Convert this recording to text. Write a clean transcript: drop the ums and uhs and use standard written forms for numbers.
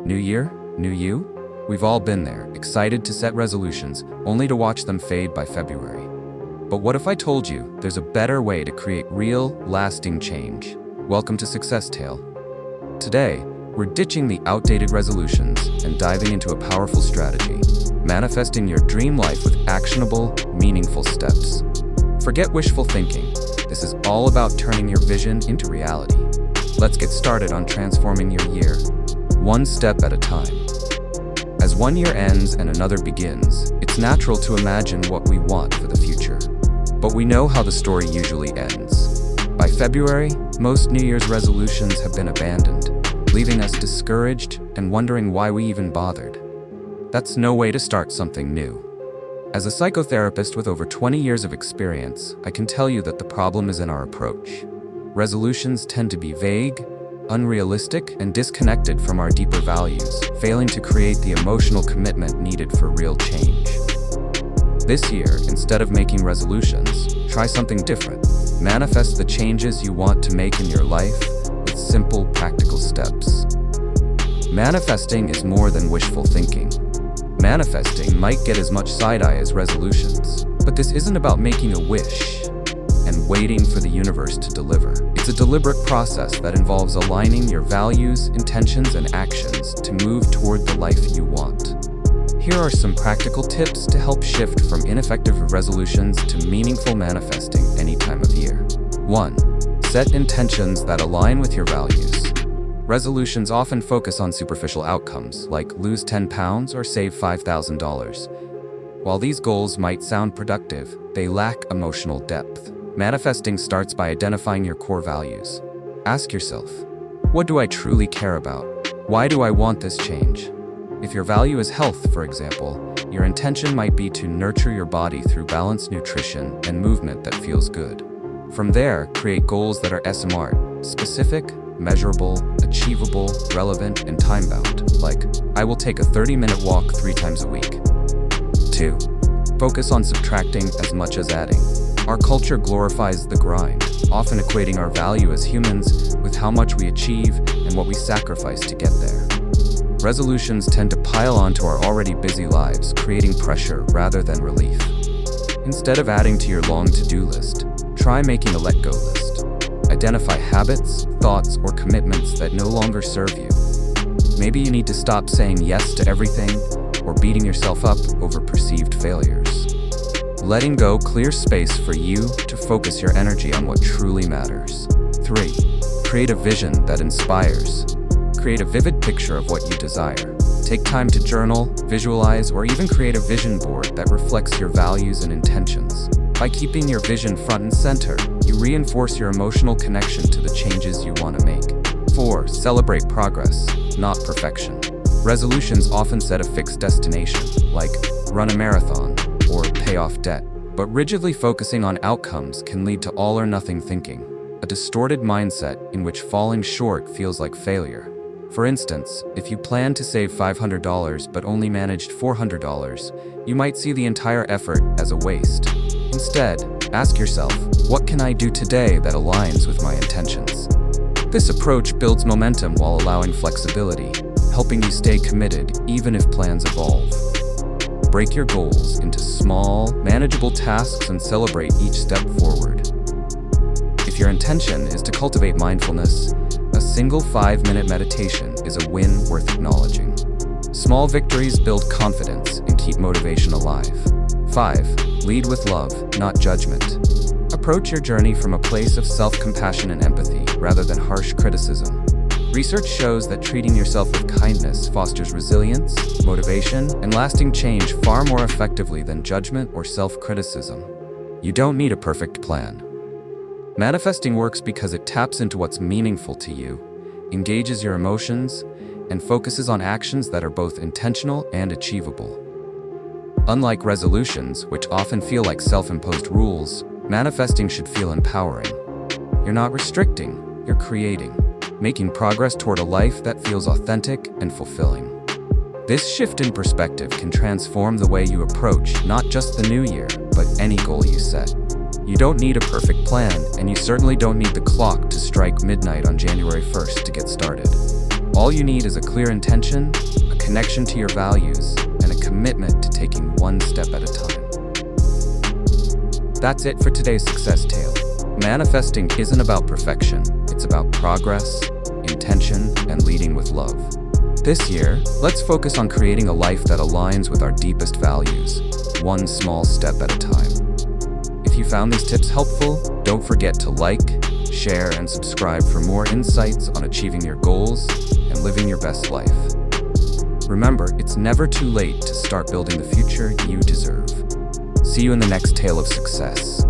New year, new you? We've all been there, excited to set resolutions, only to watch them fade by February. But what if I told you there's a better way to create real, lasting change? Welcome to Success Tale. Today, we're ditching the outdated resolutions and diving into a powerful strategy, manifesting your dream life with actionable, meaningful steps. Forget wishful thinking. This is all about turning your vision into reality. Let's get started on transforming your year, one step at a time. As one year ends and another begins, it's natural to imagine what we want for the future. But we know how the story usually ends. By February, most New Year's resolutions have been abandoned, leaving us discouraged and wondering why we even bothered. That's no way to start something new. As a psychotherapist with over 20 years of experience, I can tell you that the problem is in our approach. Resolutions tend to be vague, unrealistic, and disconnected from our deeper values, failing to create the emotional commitment needed for real change. This year, instead of making resolutions, try something different. Manifest the changes you want to make in your life with simple, practical steps. Manifesting is more than wishful thinking. Manifesting might get as much side-eye as resolutions, but this isn't about making a wish and waiting for the universe to deliver. It's a deliberate process that involves aligning your values, intentions, and actions to move toward the life you want. Here are some practical tips to help shift from ineffective resolutions to meaningful manifesting any time of year. 1. Set intentions that align with your values. Resolutions often focus on superficial outcomes, like lose 10 pounds or save $5,000. While these goals might sound productive, they lack emotional depth. Manifesting starts by identifying your core values. Ask yourself, what do I truly care about? Why do I want this change? If your value is health, for example, your intention might be to nurture your body through balanced nutrition and movement that feels good. From there, create goals that are SMART, specific, measurable, achievable, relevant, and time-bound, like, I will take a 30-minute walk 3 times a week. 2. Focus on subtracting as much as adding. Our culture glorifies the grind, often equating our value as humans with how much we achieve and what we sacrifice to get there. Resolutions tend to pile onto our already busy lives, creating pressure rather than relief. Instead of adding to your long to-do list, try making a let-go list. Identify habits, thoughts, or commitments that no longer serve you. Maybe you need to stop saying yes to everything or beating yourself up over perceived failures. Letting go clears space for you to focus your energy on what truly matters. 3. Create a vision that inspires. Create a vivid picture of what you desire. Take time to journal, visualize, or even create a vision board that reflects your values and intentions. By keeping your vision front and center, you reinforce your emotional connection to the changes you want to make. 4. Celebrate progress, not perfection. Resolutions often set a fixed destination, like run a marathon or pay off debt. But rigidly focusing on outcomes can lead to all or nothing thinking, a distorted mindset in which falling short feels like failure. For instance, if you plan to save $500 but only managed $400, you might see the entire effort as a waste. Instead, ask yourself, what can I do today that aligns with my intentions? This approach builds momentum while allowing flexibility, helping you stay committed even if plans evolve. Break your goals into small, manageable tasks and celebrate each step forward. If your intention is to cultivate mindfulness, a single 5-minute meditation is a win worth acknowledging. Small victories build confidence and keep motivation alive. 5. Lead with love, not judgment. Approach your journey from a place of self-compassion and empathy rather than harsh criticism. Research shows that treating yourself with kindness fosters resilience, motivation, and lasting change far more effectively than judgment or self-criticism. You don't need a perfect plan. Manifesting works because it taps into what's meaningful to you, engages your emotions, and focuses on actions that are both intentional and achievable. Unlike resolutions, which often feel like self-imposed rules, manifesting should feel empowering. You're not restricting, you're creating, making progress toward a life that feels authentic and fulfilling. This shift in perspective can transform the way you approach not just the new year, but any goal you set. You don't need a perfect plan, and you certainly don't need the clock to strike midnight on January 1st to get started. All you need is a clear intention, a connection to your values, and a commitment to taking one step at a time. That's it for today's success tale. Manifesting isn't about perfection, it's about progress, intention, and leading with love. This year, let's focus on creating a life that aligns with our deepest values, one small step at a time. If you found these tips helpful, don't forget to like, share, and subscribe for more insights on achieving your goals and living your best life. Remember, it's never too late to start building the future you deserve. See you in the next tale of success.